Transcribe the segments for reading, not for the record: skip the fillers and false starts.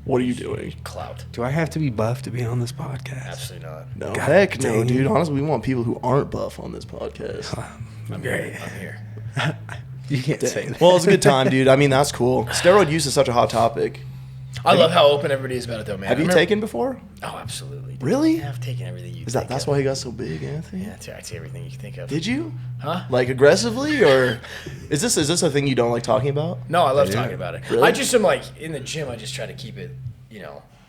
What are you doing? Clout. Do I have to be buff to be on this podcast? Absolutely not. No, God heck no, dang. dude. Honestly, we want people who aren't buff on this podcast. I'm here. You can't Dang. say that. Well, it's a good time, dude. I mean, that's cool. Steroid use is such a hot topic. I love how open everybody is about it, though, man. Have you taken before? Oh, absolutely. Dude. Really? Yeah, I've taken everything you Is think that's of. why he got so big, Anthony? Yeah, I take everything you can think of. Did you? Huh? Like aggressively, or is this a thing you don't like talking about? No, I love Yeah. talking about it. Really? I just am like, in the gym, I just try to keep it,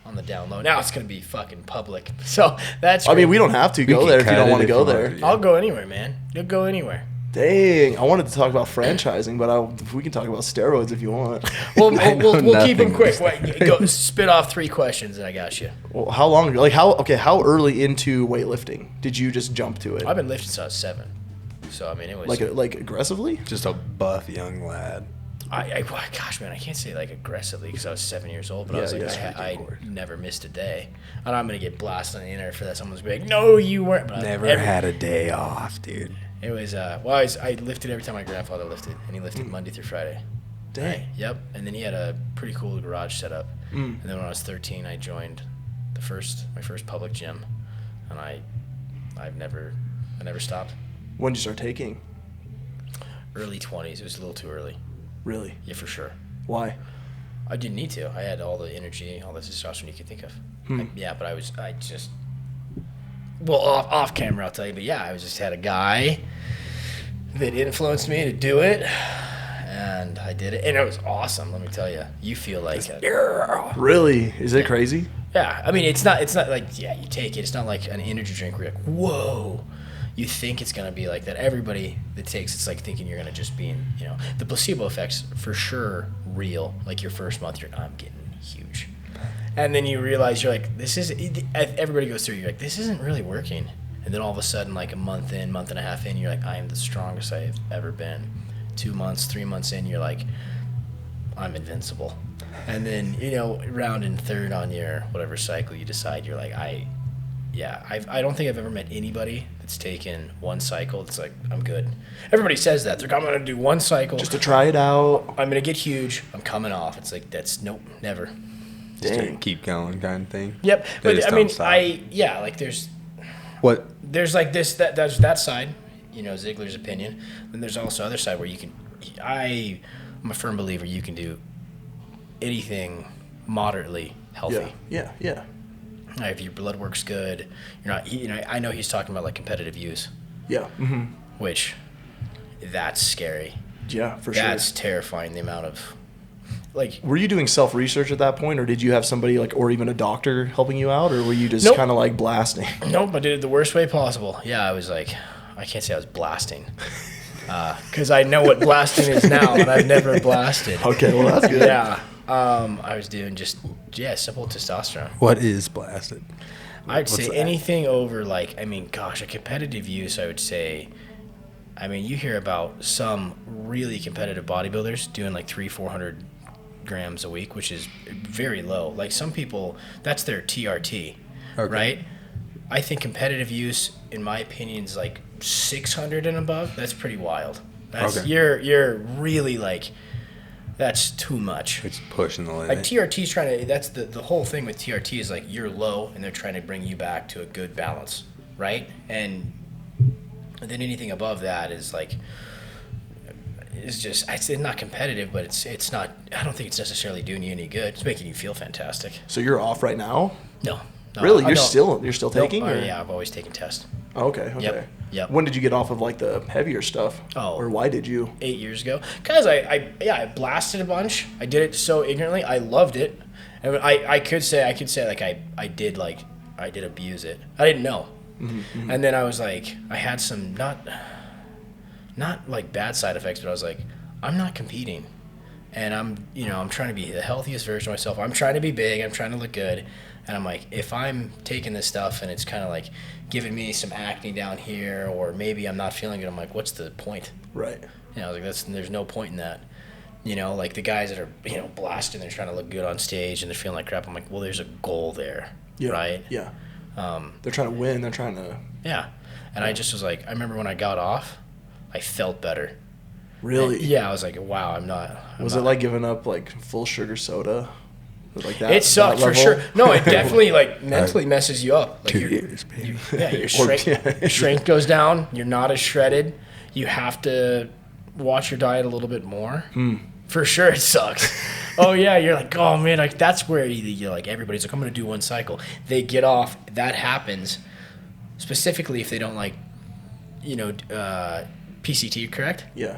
on the down low. Now it's going to be fucking public. So that's I mean, great. we don't have to We go can there if you cut don't it want to if go you want there. to. I'll go anywhere, man. You'll go anywhere. Dang, I wanted to talk about franchising, but we can talk about steroids if you want. We'll keep them nothing. quick. Wait, go spit off 3 questions and I got you. Well, how long? Like how early into weightlifting did you just jump to it? I've been lifting since I was 7. So, I mean, it was... Like aggressively? Just a buff young lad. Gosh, man, I can't say like aggressively because I was 7 years old, but I Yeah, was like, yeah. I never missed a day. And I'm going to get blasted on the internet for that. Someone's going to be like, no, you weren't. But Never had a day off, dude. It was, I lifted every time my grandfather lifted, and he lifted Monday through Friday. Dang. Yep. And then he had a pretty cool garage set up. And then when I was 13, I joined my first public gym, and I never stopped. When did you start taking? Early 20s. It was a little too early. Really? Yeah, for sure. Why? I didn't need to. I had all the energy, all the testosterone you could think of. But off camera, I'll tell you. But yeah, I just had a guy that influenced me to do it, and I did it, and it was awesome. Let me tell you, you feel like Really? Is it crazy? yeah. I mean, it's not like you take it. It's not like an energy drink where you're like, whoa. You think it's gonna be like that. Everybody that takes it's like thinking you're gonna just be in, the placebo effects for sure real. Like your first month, I'm getting huge, and then you realize you're like, this is. Everybody goes through. You're like, this isn't really working, and then all of a sudden, like a month and a half in, you're like, I am the strongest I've ever been. 2 months, 3 months in, you're like, I'm invincible, and then round and third on your whatever cycle you decide, you're like, I don't think I've ever met anybody that's taken one cycle. It's like, I'm good. Everybody says that. They're like, I'm going to do one cycle. Just to try it out. I'm going to get huge. I'm coming off. It's like, nope, never. Dang. Keep going kind of thing. Yep. They But just I don't mean, stop. like there's What? like this, there's that side, Ziegler's opinion. Then there's also other side where I'm a firm believer you can do anything moderately healthy. Yeah. If your blood work's good, you're not. I know he's talking about like competitive use, Yeah. Mm-hmm. which that's scary. Yeah, for sure. That's terrifying. The amount of like. Were you doing self-research at that point, or did you have somebody or even a doctor helping you out, or were you just Nope. kind of like blasting? Nope, I did it the worst way possible. Yeah, I was like, I can't say I was blasting, because I know what blasting is now, and I've never blasted. Okay, well that's good. Yeah. I was doing just simple testosterone. What is blasted? I'd What's say that? anything over a competitive use, I would say, you hear about some really competitive bodybuilders doing like 300-400 grams a week, which is very low. Like some people, that's their TRT, Okay. right? I think competitive use, in my opinion, is like 600 and above. That's pretty wild. That's Okay. You're really like, that's too much. It's pushing the Like limit. TRT's trying to, that's the whole thing with TRT is like you're low and they're trying to bring you back to a good balance, right? And then anything above that is like, it's not competitive, but it's not, I don't think it's necessarily doing you any good. It's making you feel fantastic. So you're off right now? No. Really? I You're don't. still Nope. taking? Oh, or? yeah, I've always taken tests. Oh, okay. Yep. When did you get off of like the heavier stuff? Oh. Or why did you? 8 years ago, because I blasted a bunch. I did it so ignorantly. I loved it, and I could say like I did abuse it. I didn't know, and then I was like, I had some not like bad side effects, but I was like, I'm not competing, and I'm trying to be the healthiest version of myself. I'm trying to be big. I'm trying to look good. And I'm like, if I'm taking this stuff and it's kind of like giving me some acne down here, or maybe I'm not feeling good, I'm like, what's the point? Right. I was like, there's no point in that. Like the guys that are, blasting, they're trying to look good on stage and they're feeling like crap. I'm like, well, there's a goal there, Yeah. right? Yeah. They're trying to win. They're trying to. Yeah. And I just was like, I remember when I got off, I felt better. Really? And, yeah, I was like, wow, I'm not. Was it like giving up like full sugar soda? Like that. It sucked that for level? sure. No, it definitely like mentally messes you up. Like 2 years, baby. your strength goes down. You're not as shredded. You have to watch your diet a little bit more. For sure, it sucks. Oh yeah, you're like, oh man, like that's where you're like, everybody's like, I'm gonna do one cycle. They get off. That happens specifically if they don't like, PCT, correct? Yeah.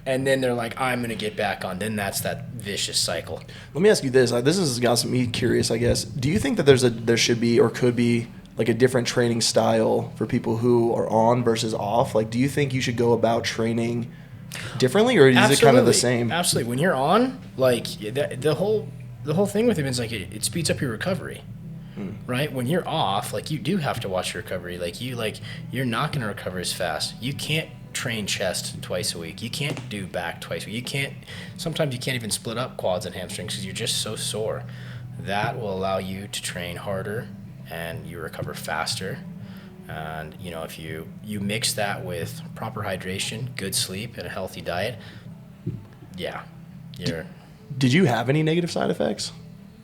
And then they're like, I'm going to get back on. Then that's that vicious cycle. Let me ask you this. This has got me curious, I guess. Do you think that there should be or could be like a different training style for people who are on versus off? Like, do you think you should go about training differently, or is it kind of the same? Absolutely. When you're on, like the whole thing with it is like it speeds up your recovery. Right? When you're off, like you do have to watch your recovery. You're not going to recover as fast. You can't train chest twice a week. You can't do back twice a week. Sometimes you can't even split up quads and hamstrings because you're just so sore. That will allow you to train harder and you recover faster. And, if you mix that with proper hydration, good sleep, and a healthy diet, yeah, Did you have any negative side effects?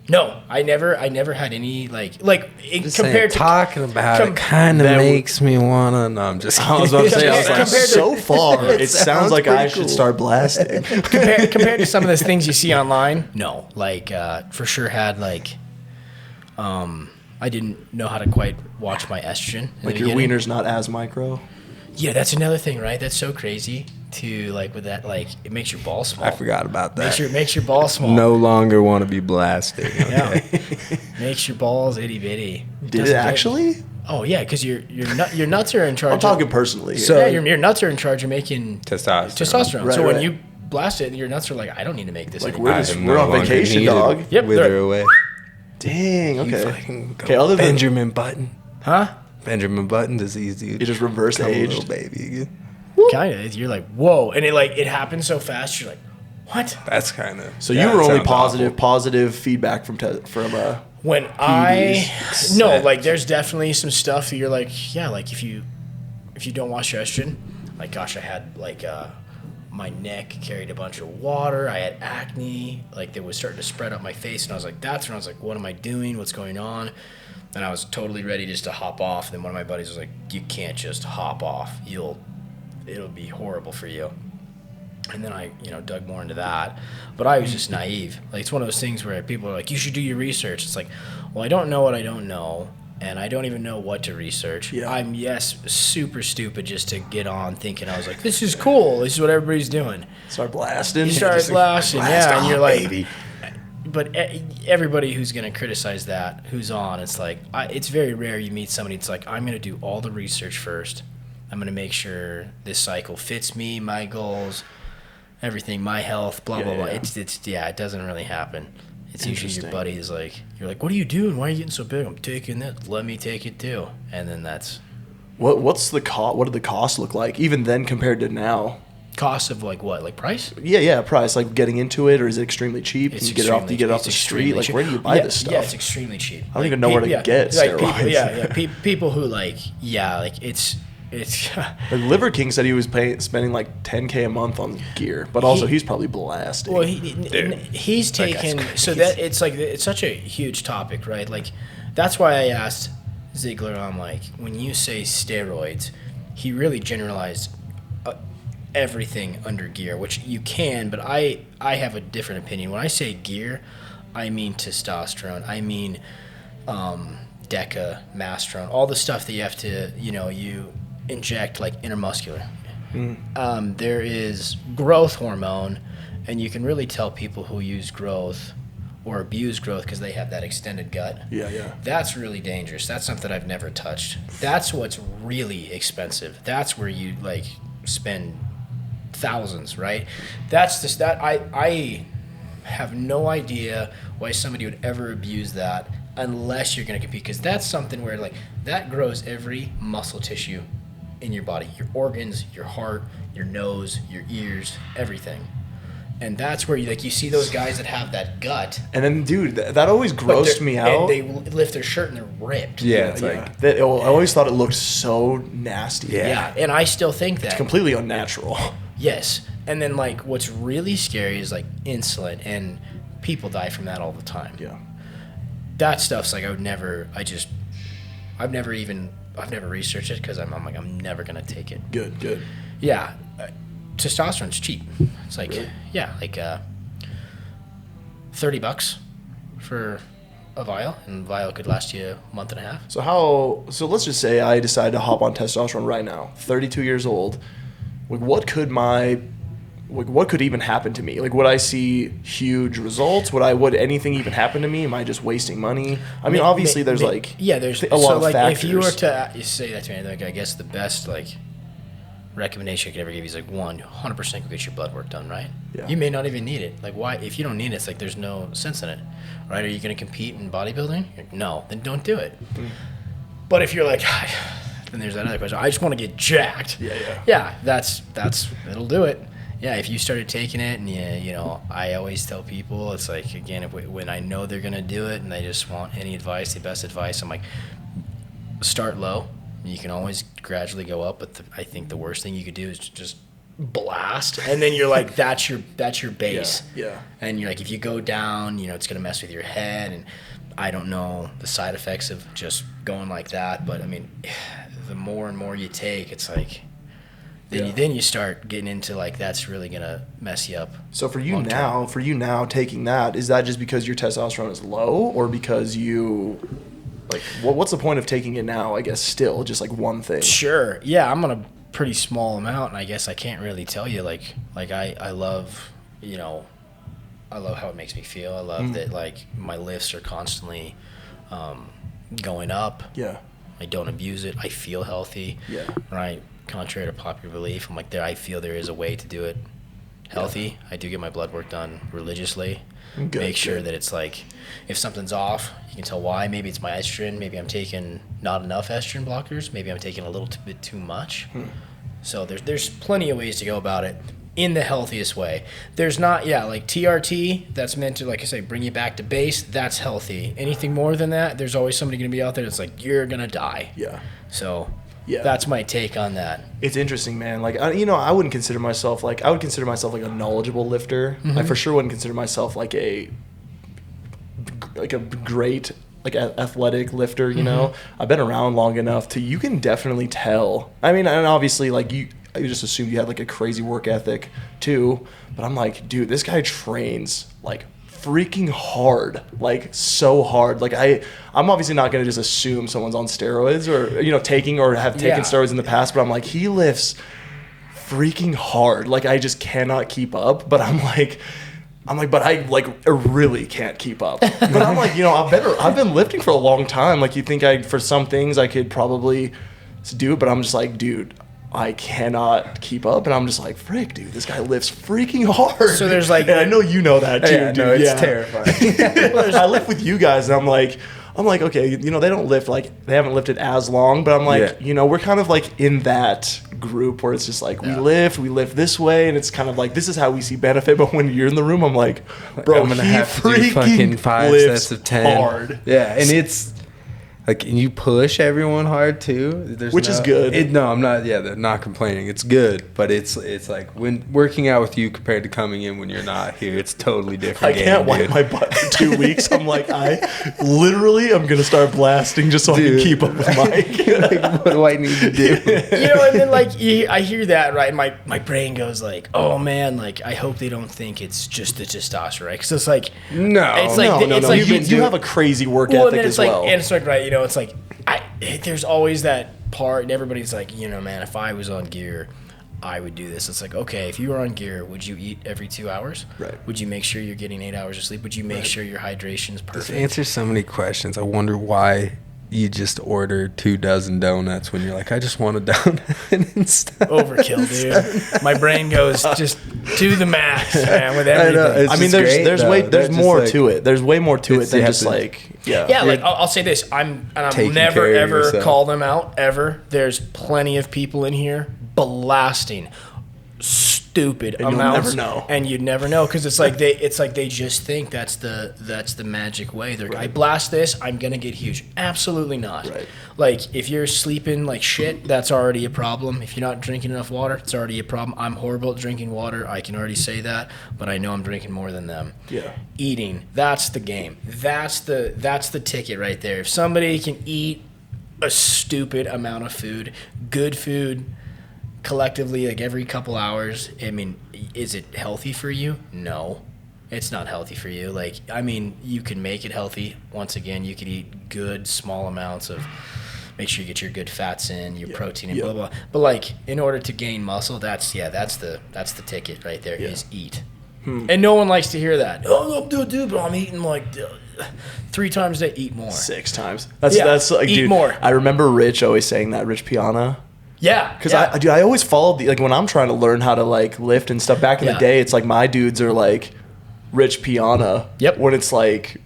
No, I never had any compared to talking about it kind of makes me wanna. No, I'm just. I was about to say. I was like, Compared to- so far, it sounds like I should cool. start blasting. compared to some of those things you see online, no. For sure had I didn't know how to quite watch my estrogen. In the Like your beginning. wiener's not as micro. Yeah, that's another thing, right? That's so crazy to with that it makes your balls small. I forgot about that. Makes your balls small. No longer want to be blasted. Yeah. Makes your balls itty bitty. Did it actually? Oh yeah, because your nuts are in charge. I'm talking personally. So- yeah, your nuts are in charge of making Testosterone. Right, so when right. you blast it, your nuts are like, I don't need to make this Like anymore. we're on vacation, dog. Yep, Wither they're- away. Dang. You Okay. fucking go Okay. Other than Benjamin Button. Huh? Benjamin Button disease, dude. You just reverse Become a aged. little baby again. Kind of. You're like, whoa, and it happens so fast. You're like, what? That's kind of. So you were only positive feedback from When there's definitely some stuff that you're like, yeah, like if you don't wash your estrogen, like gosh, I had my neck carried a bunch of water. I had acne, like it was starting to spread up my face, and I was like, that's when I was like, what am I doing? What's going on? And I was totally ready just to hop off. And then one of my buddies was like, you can't just hop off. It'll be horrible for you. And then I, dug more into that. But I was just naive. Like, it's one of those things where people are like, you should do your research. It's like, well, I don't know what I don't know, and I don't even know what to research. Yeah. I'm, super stupid just to get on thinking I was like, this is cool. This is what everybody's doing. Start blasting. You start blasting, blast yeah, and off, you're like, baby. But everybody who's going to criticize that, who's on, it's like, it's very rare you meet somebody that's like, I'm going to do all the research first. I'm going to make sure this cycle fits me, my goals, everything, my health, blah, blah, blah. Yeah. It doesn't really happen. It's usually your buddy is like, you're like, what are you doing? Why are you getting so big? I'm taking this. Let me take it too. And then that's. What's the cost? What did the cost look like even then compared to now? Cost of what? Like price? Yeah, price. Like getting into it, or is it extremely cheap? It's Can you get it off the street? Like, where do you buy this stuff? Yeah, it's extremely cheap. I don't even know where to get steroids. People who it's Like Liver King said he was spending like $10K a month on gear, but also he's probably blasting. Well, he's taken it's such a huge topic, right? Like that's why I asked Ziegler. I'm like, when you say steroids, he really generalized everything under gear, which you can, but I have a different opinion. When I say gear, I mean testosterone. I mean deca, masterone, all the stuff that you have to, you inject like intermuscular. There is growth hormone, and you can really tell people who use growth or abuse growth because they have that extended gut. Yeah. That's really dangerous. That's something I've never touched. That's what's really expensive. That's where you spend thousands, right? That's just that I have no idea why somebody would ever abuse that unless you're going to compete, because that's something where that grows every muscle tissue in your body, your organs, your heart, your nose, your ears, everything. And that's where you see those guys that have that gut. And then, dude, that always grossed me out. And they lift their shirt and they're ripped. Yeah, it's like I always thought it looked so nasty. Yeah, and I still think that. It's completely unnatural. Yes. And then what's really scary is insulin, and People die from that all the time. Yeah. That stuff's like I've never researched it because I'm like I'm never gonna take it. Good. Yeah, testosterone's cheap. It's like Really? $30 for a vial, and vial could last you a month and a half. So let's just say I decide to hop on testosterone right now, 32 years old. Like what could even happen to me? Like would I see huge results? Would anything even happen to me? Am I just wasting money? I mean, obviously there's a lot of factors. If you were to say that to me, like I guess the best like recommendation I could ever give you is like 100% go get your blood work done, right? Yeah. You may not even need it. Like why? If you don't need it, it's like there's no sense in it, right? Are you going to compete in bodybuilding? Like, no, then don't do it. But if you're like, then there's that other question. I just want to get jacked. Yeah, that's it'll do it. Yeah, if you started taking it, and you know, I always tell people, it's like, again, when I know they're gonna do it, and they just want any advice, the best advice, I'm like, start low. You can always gradually go up, but I think the worst thing you could do is just blast, and then you're like, that's your base. Yeah. And you're like, if you go down, you know, it's gonna mess with your head, and I don't know the side effects of just going like that, but I mean, the more and more you take, it's like. Then you start getting into like that's really gonna mess you up. So for you now taking that, is that just because your testosterone is low, or because you like what's the point of taking it now? I guess still just like one thing. Sure. Yeah, I'm on a pretty small amount, and I guess I can't really tell you like I love, you know, I love how it makes me feel. I love that like my lifts are constantly going up. Yeah. I don't abuse it. I feel healthy. Yeah. Right. Contrary to popular belief, I'm like I feel there is a way to do it healthy. I do get my blood work done religiously. Make sure that it's like if something's off, you can tell why. Maybe it's my estrogen. Maybe I'm taking not enough estrogen blockers. Maybe I'm taking a little bit too much. So there's plenty of ways to go about it in the healthiest way. There's not like TRT that's meant to, like I say, bring you back to base. That's healthy. Anything more than that, there's always somebody going to be out there that's like you're gonna die. Yeah. So. Yeah, that's my take on that. It's interesting, man. Like, I wouldn't consider myself like I would consider myself like a knowledgeable lifter. I for sure wouldn't consider myself like a great like athletic lifter. You know, I've been around long enough to you can definitely tell. I mean, and obviously like I just assumed you had like a crazy work ethic too. But I'm like, dude, this guy trains like freaking hard, like so hard. Like I'm obviously not going to just assume someone's on steroids or, you know, taking or have taken steroids in the past, but I'm like, he lifts freaking hard. Like I just cannot keep up, but I'm like, but I really can't keep up. But I'm like, you know, I've been lifting for a long time. Like you think for some things I could probably do it, but I'm just like, dude, I cannot keep up, and I'm just like, frick, dude, this guy lifts freaking hard. So there's like, and I know you know that too, dude. No, it's terrifying. I lift with you guys, and I'm like, okay, you know, they haven't lifted as long, but I'm like, you know, we're kind of like in that group where it's just like we lift this way, and it's kind of like this is how we see benefit. But when you're in the room, I'm like, bro, I'm gonna have to do fucking 5 sets of 10 hard. Yeah, and it's. Like, and you push everyone hard too, which is good. No, I'm not. Yeah, they're not complaining. It's good, but it's like when working out with you compared to coming in when you're not here, it's totally different. I can't wipe my butt for 2 weeks. I'm like, I literally am gonna start blasting just so I can keep up with Mike. Like, what do I need to do? You know, and then like I hear that, right? My brain goes like, oh man, like I hope they don't think it's just the testosterone, right? Because it's like it's like you have a crazy work ethic as well. And it's like, right, you know, it's like there's always that part, and everybody's like, you know, man, if I was on gear, I would do this. It's like, okay, if you were on gear, would you eat every 2 hours? Right. Would you make sure you're getting 8 hours of sleep? Would you make sure your hydration's perfect? This answers so many questions. I wonder why you just order 24 donuts when you're like, I just want a donut and stuff. Overkill, dude. My brain goes just to the max, man, with everything. I mean, there's more like, to it. There's way more to it than just like like I'll say this. I'm never ever call them out ever. There's plenty of people in here blasting stupid And you'll amounts, never know. and you'd never know because it's like they just think that's the magic way. They're I blast this, I'm gonna get huge. Absolutely not. Right. Like if you're sleeping like shit, that's already a problem. If you're not drinking enough water, it's already a problem. I'm horrible at drinking water. I can already say that, but I know I'm drinking more than them. Yeah. Eating, that's the game. That's the ticket right there. If somebody can eat a stupid amount of food, good food, collectively, like every couple hours, I mean, is it healthy for you? No, it's not healthy for you. Like, I mean, you can make it healthy. Once again, you can eat good small amounts of, make sure you get your good fats in, your protein and blah, blah, blah. But like, in order to gain muscle, that's the ticket right there, is eat. And no one likes to hear that. Oh, dude, but I'm eating like 3 times a day. Eat more. 6 times. That's like, eat dude, more. I remember Rich always saying that, Rich Piana. Yeah. Because I always followed like when I'm trying to learn how to like lift and stuff back in the day, it's like my dudes are like Rich Piana. Yep. When it's like,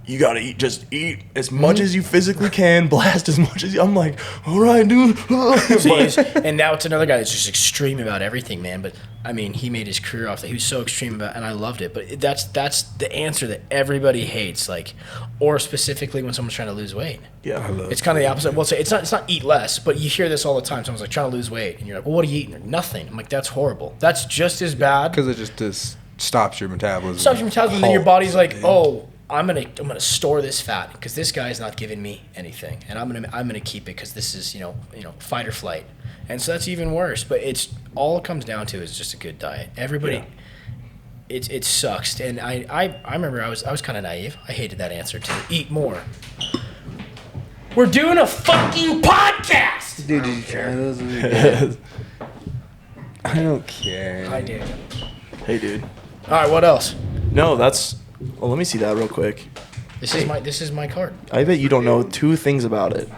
you gotta eat as much as you physically can, blast as much as you. I'm like, all right, dude. And now it's another guy that's just extreme about everything, man. But I mean, he made his career off that. He was so extreme about, and I loved it. But that's the answer that everybody hates, like, or specifically when someone's trying to lose weight. Yeah, it's kind of the opposite. Well, say it's not eat less, but you hear this all the time. Someone's like trying to lose weight, and you're like, well, what are you eating? Nothing. I'm like, that's horrible. That's just as bad. Because it just stops your metabolism. Stops your metabolism, and then your body's like, oh, I'm gonna store this fat because this guy's not giving me anything, and I'm gonna keep it because this is you know fight or flight, and so that's even worse. But it's all it comes down to is just a good diet. Everybody, it sucks, and I remember I was kind of naive. I hated that answer too. Eat more. We're doing a fucking podcast. Dude, did you try those? I don't care. I did. Hey, dude. All right, what else? No, that's. Well, let me see that real quick. This is my card. I bet you don't know 2 things about it.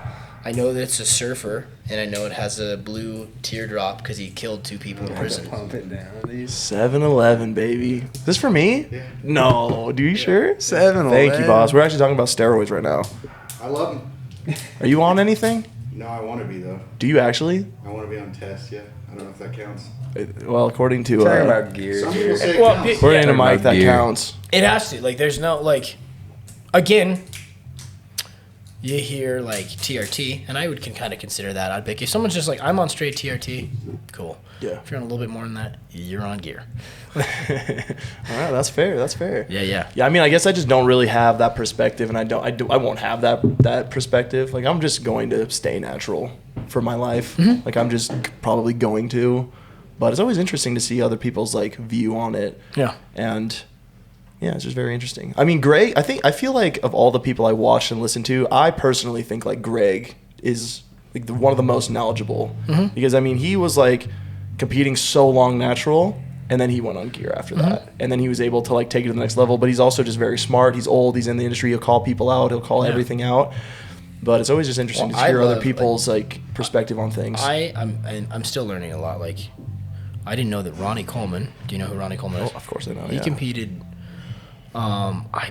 I know that it's a surfer, and I know it has a blue teardrop because he killed 2 people in prison. Pump it down, dude. 7-Eleven, baby. Is this for me? Yeah. No. Do you sure? 7-Eleven. Thank you, boss. We're actually talking about steroids right now. I love them. Are you on anything? No, I want to be, though. Do you actually? I want to be on test, yeah. I don't know if that counts. Well, according to Talking about gear. Some people say it Well, counts. according to Talking Mike, about that gear. counts. It has to. Like, there's no, like, again, you hear, like, TRT, and I can kind of consider that. I'd pick, if someone's just like, I'm on straight TRT, cool. Yeah. If you're on a little bit more than that, you're on gear. All right, that's fair. That's fair. Yeah. Yeah, I mean, I guess I just don't really have that perspective, and I won't have that perspective. Like, I'm just going to stay natural for my life. Mm-hmm. Like, I'm just probably going to. But it's always interesting to see other people's like view on it. Yeah. And yeah, it's just very interesting. I mean, Greg, I feel like of all the people I watch and listen to, I personally think like Greg is like one of the most knowledgeable because I mean, he was like competing so long natural, and then he went on gear after that, and then he was able to like take it to the next level. But he's also just very smart. He's old. He's in the industry. He'll call people out. He'll call everything out. But it's always just interesting to hear other people's like perspective on things. I'm still learning a lot. Like, I didn't know that Ronnie Coleman. Do you know who Ronnie Coleman is? Of course I know. He competed. I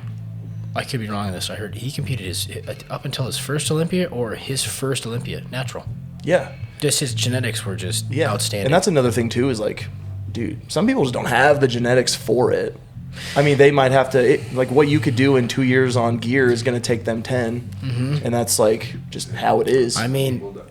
could be wrong on this. I heard he competed up until his first Olympia or his first Olympia natural. Yeah. Just his genetics were just outstanding. And that's another thing too is like, dude, some people just don't have the genetics for it. I mean, they might have to like what you could do in 2 years on gear is going to take them 10, and that's like just how it is. I mean,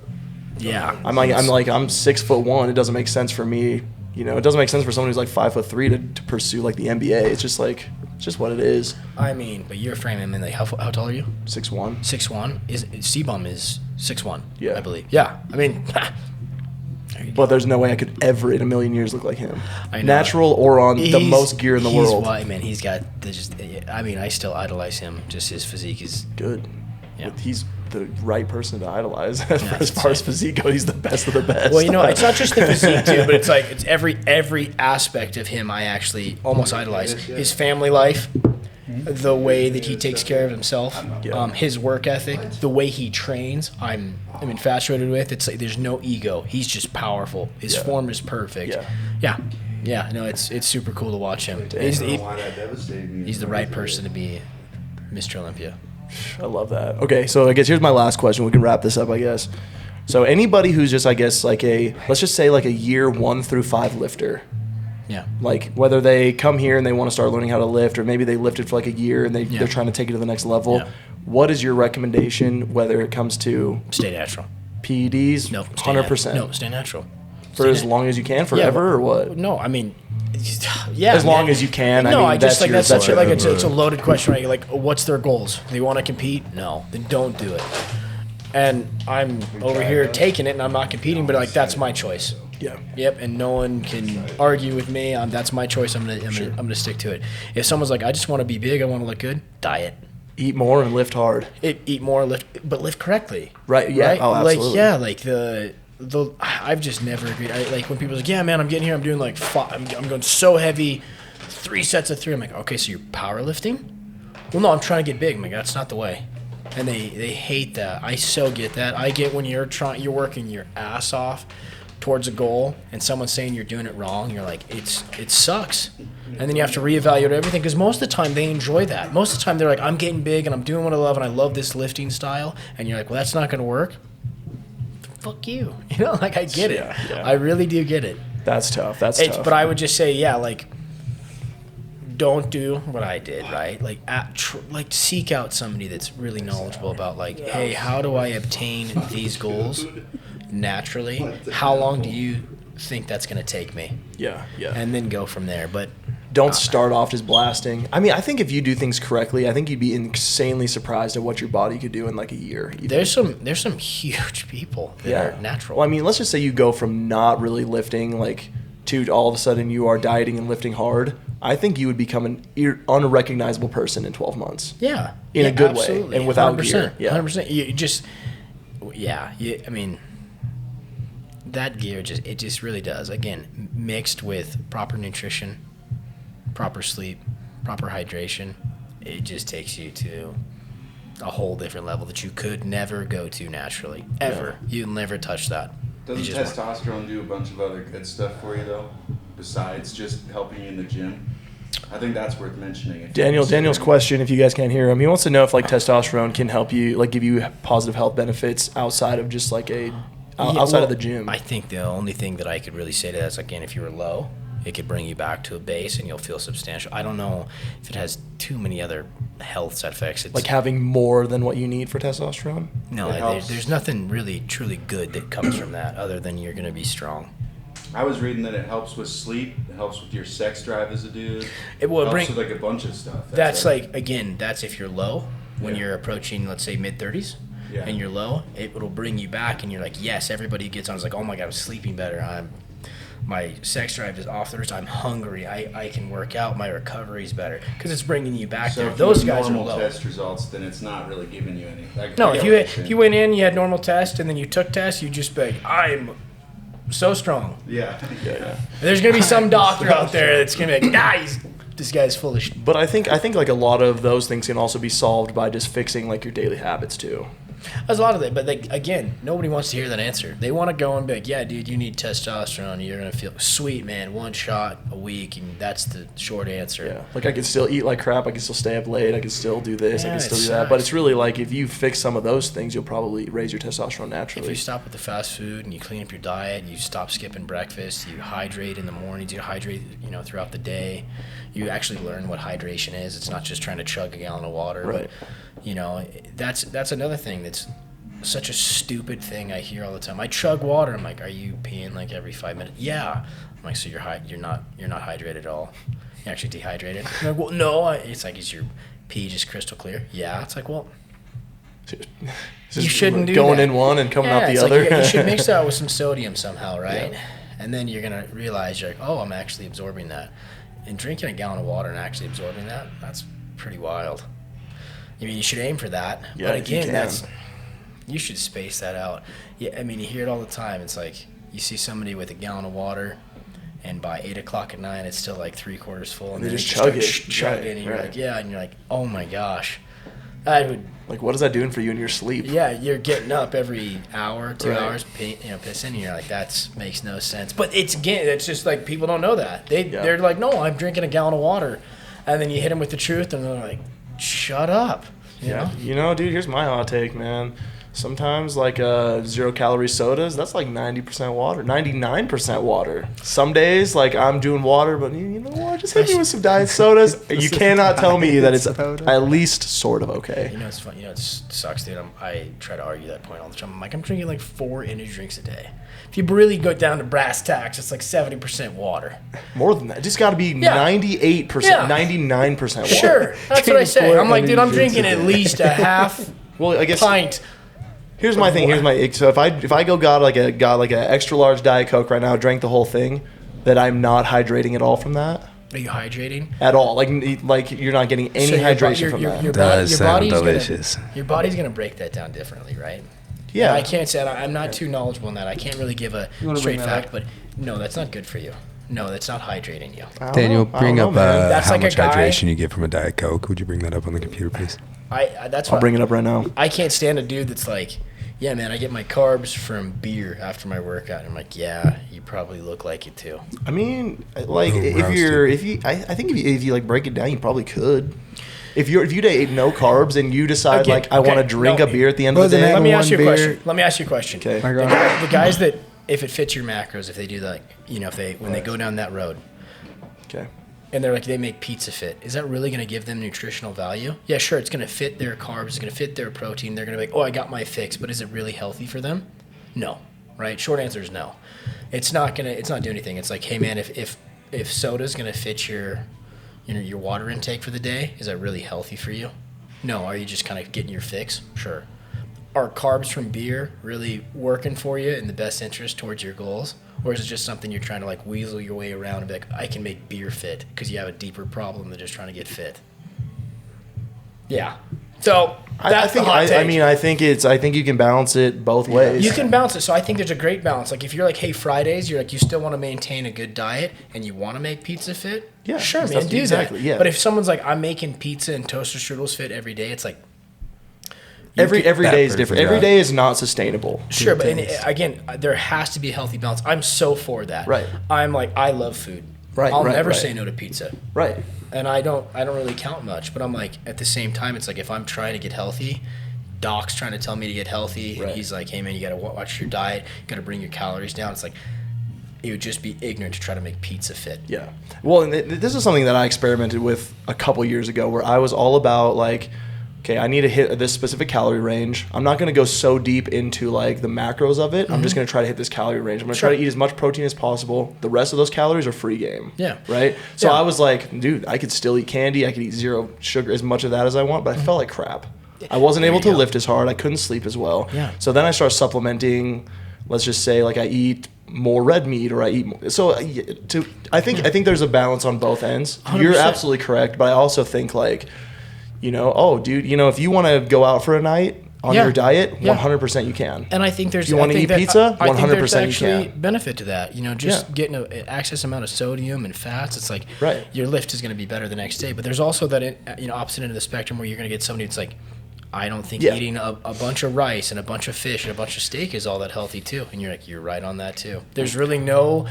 yeah. I'm 6'1". It doesn't make sense for me. You know, it doesn't make sense for someone who's like 5'3" to pursue like the NBA. It's just like it's just what it is. I mean, but you're framing him like how tall are you? 6'1". 6'1". C-Bum is 6'1". Yeah. I believe. Yeah. I mean, but there's no way I could ever in a million years look like him. I know. Natural or on the most gear in the world. He's white, man. He's got I mean, I still idolize him. Just his physique is Good. Yeah. He's the right person to idolize. As that's far as insane. physique goes, he's the best of the best. Well, you know, it's not just the physique too, but it's like it's every aspect of him I actually almost idolize. His family life, the way that he takes care of himself, his work ethic, the way he trains, I'm infatuated with. It's like there's no ego. He's just powerful. His form is perfect. Yeah. No, it's super cool to watch him. I don't know why that devastated me. He's the right person to be Mr. Olympia. I love that. Okay, so I guess here's my last question. We can wrap this up, I guess. So anybody who's just, I guess, like let's just say like a year 1 through 5 lifter, Yeah. Like whether they come here and they want to start learning how to lift, or maybe they lifted for like a year and they're trying to take it to the next level. Yeah. What is your recommendation, whether it comes to Stay natural. PEDs? No, 100%. No, stay natural. For as long as you can, forever, or what? No, I mean, yeah. As long as you can. No, I mean, just like that's such a, like it's it's a loaded question, right? Like, what's their goals? They want to compete? No, then don't do it. And I'm over here taking it, and I'm not competing, but like that's my choice. Yeah. Yep, and no one can argue with me. That's my choice. I'm gonna stick to it. If someone's like, I just want to be big, I want to look good, diet. Eat more and lift hard. Eat more, but lift correctly. Right. Yeah. Right? Oh, absolutely. Like I've just never agreed. Like when people are like, yeah, man, I'm getting here, I'm doing like I'm going so heavy, 3 sets of 3. I'm like, okay, so you're powerlifting? Well, no, I'm trying to get big. I'm like, that's not the way. And they hate that. I so get that. I get when you're working your ass off towards a goal, and someone's saying you're doing it wrong. You're like, it sucks. And then you have to reevaluate everything, because most of the time they enjoy that. Most of the time they're like, I'm getting big and I'm doing what I love and I love this lifting style. And you're like, well, that's not going to work. Fuck you. You know, like I get it. Yeah. I really do get it. That's tough. That's tough. But I would just say, yeah, like, don't do what I did, right? Like, like seek out somebody that's really knowledgeable about, like, hey, how do I obtain these goals naturally? How long do you think that's going to take me? Yeah. And then go from there. But don't start off just blasting. I mean, I think if you do things correctly, I think you'd be insanely surprised at what your body could do in like a year. Even. There's some huge people that are natural. Well, I mean, let's just say you go from not really lifting like to all of a sudden you are dieting and lifting hard. I think you would become an unrecognizable person in 12 months. Yeah. In a good absolutely. way and without 100%, gear. Yeah. 100%. You just, I mean, that gear just really does. Again, mixed with proper nutrition, proper sleep, proper hydration, it just takes you to a whole different level that you could never go to naturally. Ever. Yeah. You'll never touch that. Doesn't testosterone do a bunch of other good stuff for you, though, besides just helping you in the gym? I think that's worth mentioning. Daniel's question, if you guys can't hear him, he wants to know if like testosterone can help you, like give you positive health benefits outside of just like outside of the gym. I think the only thing that I could really say to that is, again, if you were low, it could bring you back to a base and you'll feel substantial. I don't know if it has too many other health side effects. It's like having more than what you need for testosterone? No, there's nothing really truly good that comes from that other than you're going to be strong. I was reading that it helps with sleep, it helps with your sex drive as a dude. It will helps with like a bunch of stuff. That's like, again, that's if you're low, when you're approaching, let's say, mid-30s. Yeah. And you're low, it'll bring you back, and you're like, yes, everybody gets on. It's like, oh my God, I'm sleeping better. My sex drive is off the roof. I'm hungry. I can work out. My recovery's better because it's bringing you back there. Those guys are low. Normal test results, then it's not really giving you any. No, if you went in, you had normal test, and then you took tests, you just be like, I'm so strong. Yeah. There's gonna be some doctor out there that's gonna be like, this guy's full of shit. But I think like a lot of those things can also be solved by just fixing like your daily habits too. There's a lot of that, but like, again, nobody wants to hear that answer. They want to go and be like, yeah, dude, you need testosterone. You're going to feel sweet, man. 1 shot a week, and that's the short answer. Yeah, like I can still eat like crap. I can still stay up late. I can still do this. I can still do that. But it's really like if you fix some of those things, you'll probably raise your testosterone naturally. If you stop with the fast food and you clean up your diet, you stop skipping breakfast, you hydrate in the mornings, you hydrate, throughout the day. You actually learn what hydration is. It's not just trying to chug a gallon of water. Right. But, that's another thing that's such a stupid thing I hear all the time. I chug water. I'm like, are you peeing like every 5 minutes? Yeah. I'm like, so you're not hydrated at all. You're actually dehydrated. I'm like, well, no. It's like, is your pee just crystal clear? Yeah. It's like, well, you shouldn't do going that. in one and coming out the other. Like, you should mix that with some sodium somehow, right? Yeah. And then you're gonna realize you're like, oh, I'm actually absorbing that. And drinking a gallon of water and actually absorbing that's pretty wild. I mean, you should aim for that. Yeah, but again, you should space that out. Yeah, I mean, you hear it all the time. It's like you see somebody with a gallon of water, and by 8 o'clock at night, it's still like 3/4 full, and they then just chug it, and you're like, yeah, and you're like, oh my gosh, I would. Like, what is that doing for you in your sleep? Yeah, you're getting up every hour, 2 hours, pissing, and you're like, that makes no sense. But it's just like people don't know that. They're like, no, I'm drinking a gallon of water, and then you hit them with the truth, and they're like, shut up. You know? Dude, here's my hot take, man. Sometimes like 0-calorie sodas, that's like 90% water, 99% water. Some days like I'm doing water, but you know what? Just hit me with some diet sodas. You cannot tell me that it's at least sort of okay. You know, it's fun. You know, it sucks, dude. I try to argue that point all the time. I'm like, I'm drinking like 4 energy drinks a day. If you really go down to brass tacks, it's like 70% water. More than that. It just got to be 98%, 99% water. Sure, that's what I say. I'm like, dude, I'm drinking at least a half well, I guess pint. Here's my thing. So if I got like an extra large Diet Coke right now, drank the whole thing, that I'm not hydrating at all from that. Are you hydrating? At all? Like you're not getting any hydration from that. Does sound delicious. Your body's gonna break that down differently, right? Yeah. And I can't say I'm not too knowledgeable in that. I can't really give a straight fact, but no, that's not good for you. No, that's not hydrating you. Daniel, bring up That's how like much a guy- hydration you get from a Diet Coke. Would you bring that up on the computer, please? I'll bring it up right now. I can't stand a dude that's like, yeah, man, I get my carbs from beer after my workout. And I'm like, yeah, you probably look like it too. I mean, like I think if you like break it down, you probably could. If you ate no carbs and you decide I want to drink a beer at the end of the day. Let me ask you a question. Okay. The guys that, if it fits your macros, if they do like, you know, when they go down that road. Okay. And they're like, they make pizza fit. Is that really going to give them nutritional value? Yeah, sure, it's going to fit their carbs. It's going to fit their protein. They're going to be like, oh, I got my fix. But is it really healthy for them? No, right? Short answer is no. It's not doing anything. It's like, hey, man, if soda's going to fit your water intake for the day, is that really healthy for you? No. Are you just kind of getting your fix? Sure. Are carbs from beer really working for you in the best interest towards your goals? Or is it just something you're trying to like weasel your way around and be like, I can make beer fit because you have a deeper problem than just trying to get fit? Yeah. So that's the hot take. I think you can balance it both ways. You can balance it. So I think there's a great balance. Like if you're like, hey, Fridays, you're like, you still want to maintain a good diet and you want to make pizza fit? Yeah. Sure, man, do exactly, that. Yeah. But if someone's like, I'm making pizza and toaster strudels fit every day, it's like, every day is different. Every day is not sustainable. Sure, but again, there has to be a healthy balance. I'm so for that. Right. I'm like, I love food. Right. I'll never say no to pizza. Right. And I don't really count much. But I'm like, at the same time, it's like if I'm trying to get healthy, Doc's trying to tell me to get healthy, and he's like, hey man, you got to watch your diet, you got to bring your calories down. It's like, it would just be ignorant to try to make pizza fit. Yeah. Well, and this is something that I experimented with a couple years ago, where I was all about like, okay, I need to hit this specific calorie range. I'm not going to go so deep into like the macros of it. Mm-hmm. I'm just going to try to hit this calorie range. I'm going to try to eat as much protein as possible. The rest of those calories are free game. Yeah. Right? So I was like, dude, I could still eat candy. I could eat zero sugar, as much of that as I want, but I felt like crap. I wasn't able to lift as hard. I couldn't sleep as well. Yeah. So then I started supplementing. Let's just say like I eat more red meat, or I eat more. So I think there's a balance on both ends. 100%. You're absolutely correct, but I also think like, you know, oh, dude, you know, if you want to go out for a night on your diet, 100% you can. And I think you want to eat pizza, 100% you can. I think there's actually benefit to that. You know, just getting an excess amount of sodium and fats, it's like your lift is going to be better the next day. But there's also that, opposite end of the spectrum where you're going to get somebody that's like, I don't think eating a bunch of rice and a bunch of fish and a bunch of steak is all that healthy too. And you're like, you're right on that too. There's really no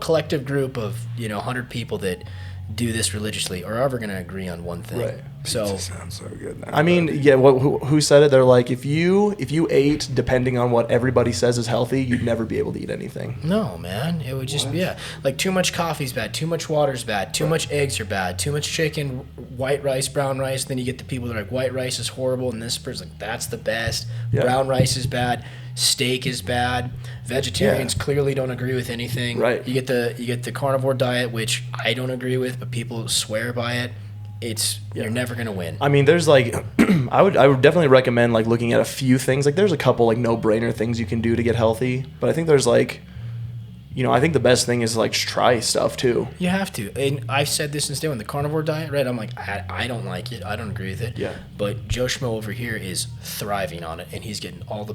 collective group of 100 people that do this religiously are ever going to agree on one thing. Right. So sounds so good now. I mean, who said it? They're like, if you ate depending on what everybody says is healthy, you'd never be able to eat anything. No, man. It would just be like too much coffee's bad, too much water's bad, too much eggs are bad, too much chicken, white rice, brown rice. Then you get the people that are like, white rice is horrible, and this person's like, that's the best. Yeah. Brown rice is bad. Steak is bad. Vegetarians clearly don't agree with anything. Right. You get the carnivore diet, which I don't agree with, but people swear by it. You're never gonna win. I mean, there's like, I would definitely recommend like looking at a few things. Like, there's a couple like no-brainer things you can do to get healthy, but I think there's like, I think the best thing is like just try stuff too. You have to, and I've said this since day one. The carnivore diet, right? I'm like, I don't like it. I don't agree with it. Yeah. But Joe Schmo over here is thriving on it, and he's getting all the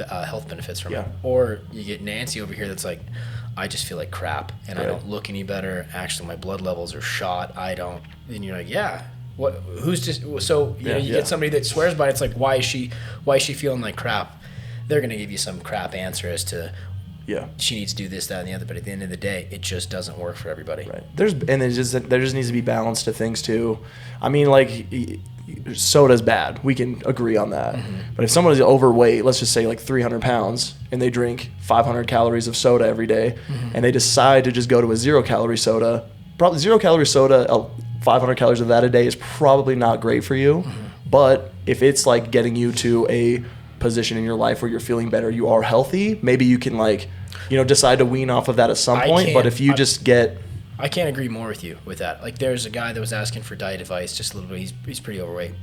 health benefits from it. Yeah. Or you get Nancy over here that's like, I just feel like crap, and I don't look any better. Actually, my blood levels are shot. I don't. And you're like, what? Who's just so? You get somebody that swears by it. It's like, why is she feeling like crap? They're gonna give you some crap answer as to. Yeah, she needs to do this, that, and the other. But at the end of the day, it just doesn't work for everybody. Right. There just needs to be balance to things too. I mean, like, soda's bad. We can agree on that. But if someone is overweight, let's just say like 300 pounds, and they drink 500 calories of soda every day, and they decide to just go to a 0-calorie soda, probably 0-calorie soda, 500 calories of that a day is probably not great for you. But if it's like getting you to a position in your life where you're feeling better, you are healthy, maybe you can like, decide to wean off of that at some point. But if you I can't agree more with you with that. Like, there's a guy that was asking for diet advice just a little bit. He's pretty overweight.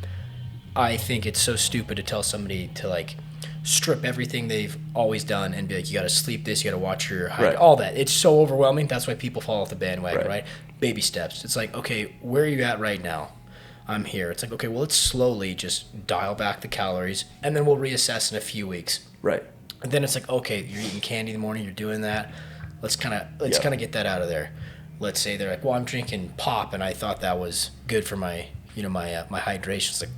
I think it's so stupid to tell somebody to, like, strip everything they've always done and be like, you got to sleep this, you got to watch your height, all that. It's so overwhelming. That's why people fall off the bandwagon, right? Baby steps. It's like, okay, where are you at right now? I'm here. It's like, okay, well, let's slowly just dial back the calories, and then we'll reassess in a few weeks. Right. And then it's like, okay, you're eating candy in the morning, you're doing that. Let's kind of get that out of there. Let's say they're like, well, I'm drinking pop, and I thought that was good for my, my hydration. It's like,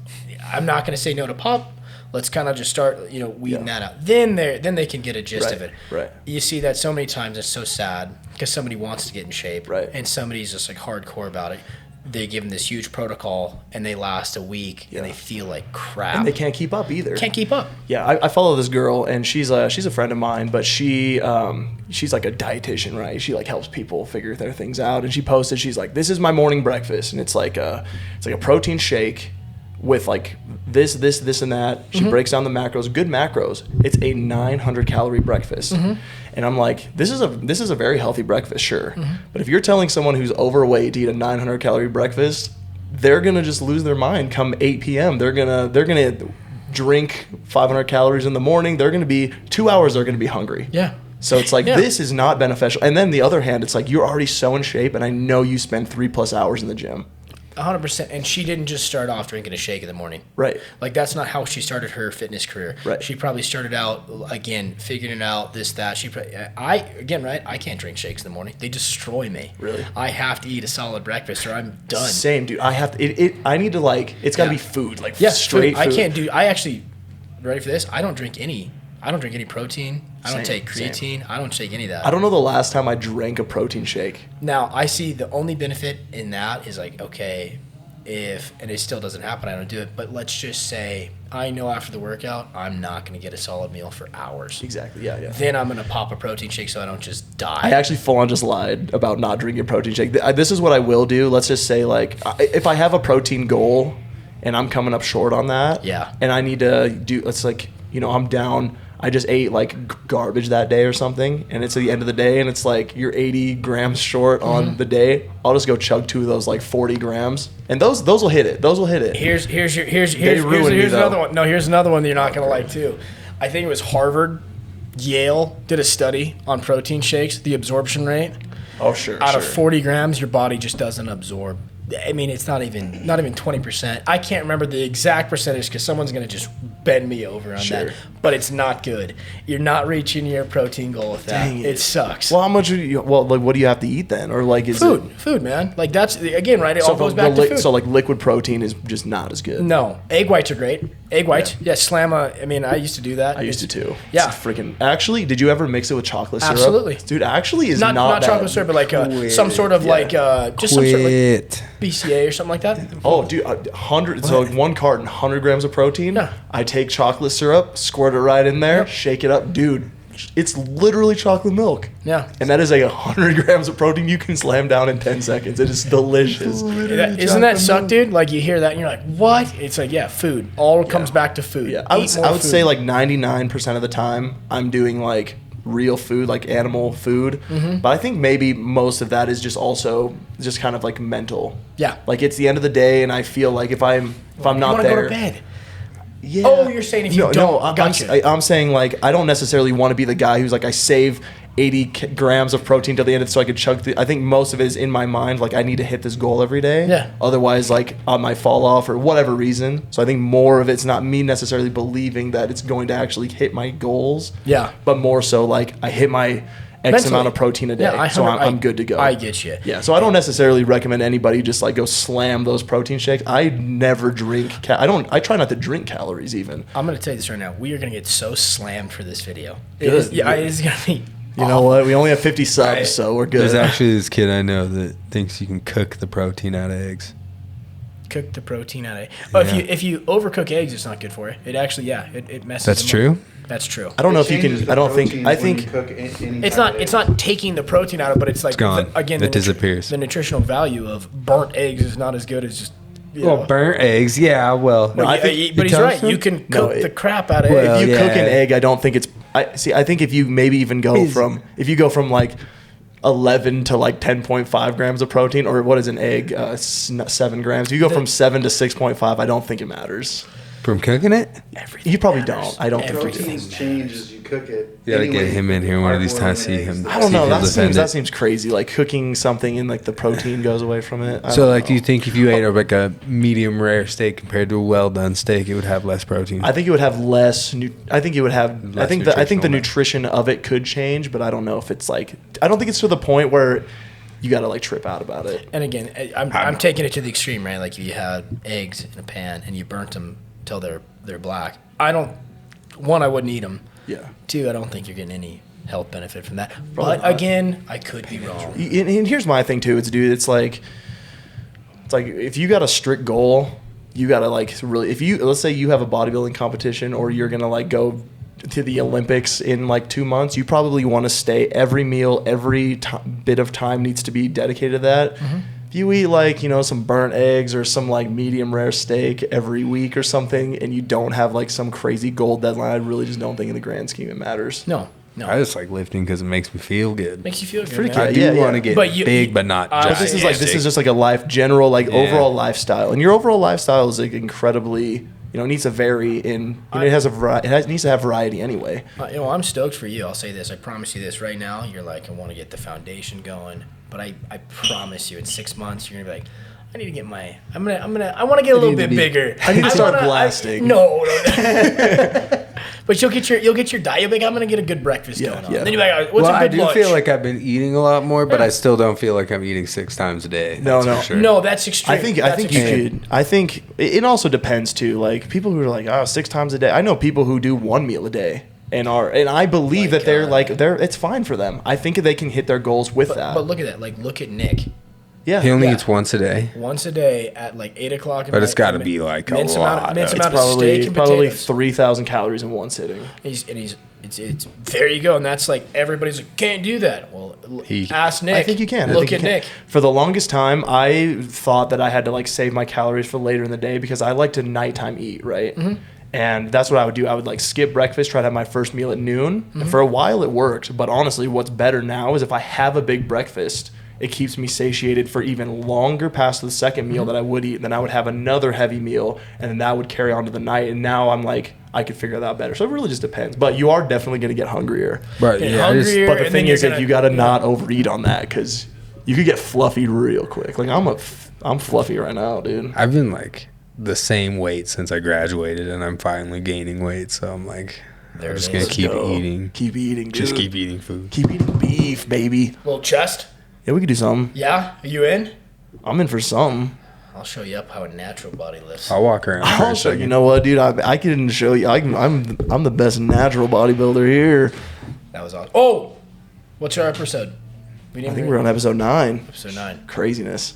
I'm not going to say no to pop. Let's kind of just start, weeding that out. Then they can get a gist of it. Right. You see that so many times. It's so sad because somebody wants to get in shape, right, and somebody's just like hardcore about it. They give them this huge protocol, and they last a week, and they feel like crap. And they can't keep up either. Can't keep up. Yeah, I follow this girl, and she's a friend of mine, but she's like a dietitian, right? She like helps people figure their things out, and she posted, she's like, this is my morning breakfast, and it's like a protein shake with like this, and that. She breaks down the macros, good macros. It's a 900 calorie breakfast. And I'm like, this is a very healthy breakfast, sure. But if you're telling someone who's overweight to eat a 900 calorie breakfast, they're going to just lose their mind come 8 p.m. They're going to drink 500 calories in the morning. They're going to be 2 hours, they're going to be hungry. Yeah. So it's like, this is not beneficial. And then the other hand, it's like, you're already so in shape, and I know you spend 3+ hours in the gym. 100%. And she didn't just start off drinking a shake in the morning. Right. Like, that's not how she started her fitness career. Right. She probably started out, again, figuring it out, this, that. I can't drink shakes in the morning. They destroy me. Really? I have to eat a solid breakfast or I'm done. Same, dude. I have to, I need to like, it's got to be food, like straight food. I can't do, I actually, ready for this? I don't drink any protein. I don't take creatine. I don't take any of that. I don't know the last time I drank a protein shake. Now, I see the only benefit in that is like, okay, and it still doesn't happen, I don't do it, but let's just say I know after the workout, I'm not going to get a solid meal for hours. Exactly, yeah. Then I'm going to pop a protein shake so I don't just die. I actually full on just lied about not drinking a protein shake. This is what I will do. Let's just say, like, if I have a protein goal and I'm coming up short on that, and I need to do, it's like, I'm down, I just ate like garbage that day or something, and it's at the end of the day, and it's like you're 80 grams short on the day. I'll just go chug 2 of those like 40 grams, and those will hit it. Those will hit it. Here's another one. No, here's another one that you're not gonna like too. I think it was Harvard, Yale did a study on protein shakes, the absorption rate. Oh sure. Out of 40 grams, your body just doesn't absorb. I mean, it's not even 20%. I can't remember the exact percentage because someone's going to just bend me over on that. But it's not good. You're not reaching your protein goal with that. Dang it sucks. Well, how much what do you have to eat then? Or like is food, man. Like that's again, right? It all goes back to food. So like liquid protein is just not as good. No, egg whites are great. Egg whites, slam a. I mean, I used to do that. I used to too. Yeah, it's freaking. Actually, did you ever mix it with chocolate syrup? Absolutely, dude. Actually, is not bad. Chocolate syrup, but like some sort of like just some sort of like BCA or something like that. Oh, dude, 100. So like 1 carton, 100 grams of protein. Yeah. I take chocolate syrup, squirt it right in there, shake it up, dude. It's literally chocolate milk. Yeah. And that is like 100 grams of protein you can slam down in 10 seconds. It is delicious. Isn't that suck, dude? Like you hear that and you're like, what? It's like, food. All comes back to food. Yeah. I would say like 99% of the time I'm doing like real food, like animal food. But I think maybe most of that is just also just kind of like mental. Yeah. Like it's the end of the day and I feel like if I'm not there. Go to bed. Yeah. Oh, you're saying if you don't. No, Gotcha. I'm saying like I don't necessarily want to be the guy who's like I save 80 grams of protein till the end of it so I could chug through. I think most of it is in my mind like I need to hit this goal every day. Yeah. Otherwise like I might fall off or whatever reason. So I think more of it's not me necessarily believing that it's going to actually hit my goals. Yeah. But more so like I hit my X amount of protein a day, so I'm good to go. I get you. Yeah, so I don't necessarily recommend anybody just like go slam those protein shakes. I never drink. I try not to drink calories even. I'm gonna tell you this right now. We are gonna get so slammed for this video. Good. It is gonna be. You know what? We only have 50 subs, so we're good. There's actually this kid I know that thinks you can cook the protein out of eggs. cook the protein out of it. But if you overcook eggs, it's not good for you. It actually, it messes. That's them true? up. That's true. I don't know It if you changes can. the I don't think. protein I when think you cook any It's type not. of It's egg. not taking the protein out of it, but it's like gone. again. It disappears. The nutritional value of burnt eggs is not as good as just. Well, burnt eggs, yeah. Well, No, I think but you he's right. toast them? You can No, cook the crap out of Well, eggs. if you cook an yeah. egg, I don't think it's. I think if you maybe even go from like 11 to like 10.5 grams of protein, or what is an egg? 7 grams. If you go from 7 to 6.5, I don't think it matters. from cooking it, You probably don't. I don't think you do. Proteins change as you cook it. you gotta get Anyway, him in here one of these hard-boiled times. See eggs, him. the I don't know. See if he'll defend That it. seems crazy. Like cooking something and like the protein goes away from it. I So, don't like, do know. you think if you ate like a medium rare steak compared to a well done steak, it would have less protein? I think it would have less. I think it would have. I Less think the nutritional value. nutrition of it could change, but I don't know if it's like. I don't think it's to the point where you got to like trip out about it. And again, I'm taking it to the extreme, right? Like if you had eggs in a pan and you burnt them till they're black. I wouldn't eat them. Yeah. 2, I don't think you're getting any health benefit from that. Probably But not. again, I could be wrong. And here's my thing too. It's like if you got a strict goal, you got to like really. If you let's say you have a bodybuilding competition or you're gonna like go to the Olympics in like 2 months, you probably want to stay every meal, every bit of time needs to be dedicated to that. Mm-hmm. If you eat like, some burnt eggs or some like medium rare steak every week or something, and you don't have like some crazy goal deadline, I really just don't think in the grand scheme it matters. No. I just like lifting because it makes me feel good. Makes you feel good. Pretty man. I good. do Yeah, want to yeah. get But you- big, but not But But gigantic. this is just like a life general, like Yeah. overall lifestyle, and your overall lifestyle is like incredibly, it needs to vary in, it has it needs to have variety anyway. I'm stoked for you. I'll say this. I promise you this right now. You're like, I want to get the foundation going, but I promise you, in 6 months, you're gonna be like, I need to get I want to get a little bit bigger. I need to start blasting. No. But you'll get your diet. You'll be like, I'm gonna get a good breakfast Yeah, going on. yeah. Then you're like, what's Well, a I good do lunch? feel like I've been eating a lot more, but I still don't feel like I'm eating 6 times a day. No, That's no. for sure. No, that's extreme. I think That's you extreme. could. I think it also depends too. Like people who are like, 6 times a day. I know people who do 1 meal a day and I believe that they're it's fine for them. I think they can hit their goals with that. But look at that. Like, look at Nick. yeah, He only Yeah. eats once a day. Once a day at like 8 o'clock. But it's gotta be like a lot. Mince It's amount of steak and probably potatoes. 3,000 calories in one sitting. It's there you go, and that's like everybody's like, can't do that. Well, ask Nick. I think you can. Look at Nick. For the longest time, I thought that I had to like save my calories for later in the day because I like to nighttime eat, right? Mm-hmm. And that's what I would do. I would like skip breakfast, try to have my first meal at noon. Mm-hmm. And for a while it worked, but honestly, what's better now is if I have a big breakfast, it keeps me satiated for even longer past the second meal that I would eat. And then I would have another heavy meal, and then that would carry on to the night. And now I'm like, I could figure that out better. So it really just depends. But you are definitely going to get hungrier. But Get yeah, I just, hungrier. But the And thing then is you're that gonna- you got to not overeat on that because you could get fluffy real quick. Like I'm fluffy right now, dude. I've been like the same weight since I graduated, and I'm finally gaining weight. So I'm like, There I'm it just is. gonna keep Go. eating. Keep eating, dude. Just keep eating food. Keep eating beef, baby. Little chest. Yeah, we could do something. Yeah, are you in? I'm in for something. I'll show you up how a natural body lifts. I'll walk around for a Also, second. you know what, dude? I can show you. I'm the best natural bodybuilder here. That was awesome. Oh, what's our episode? We I didn't think we're on episode 9. episode 9. Craziness.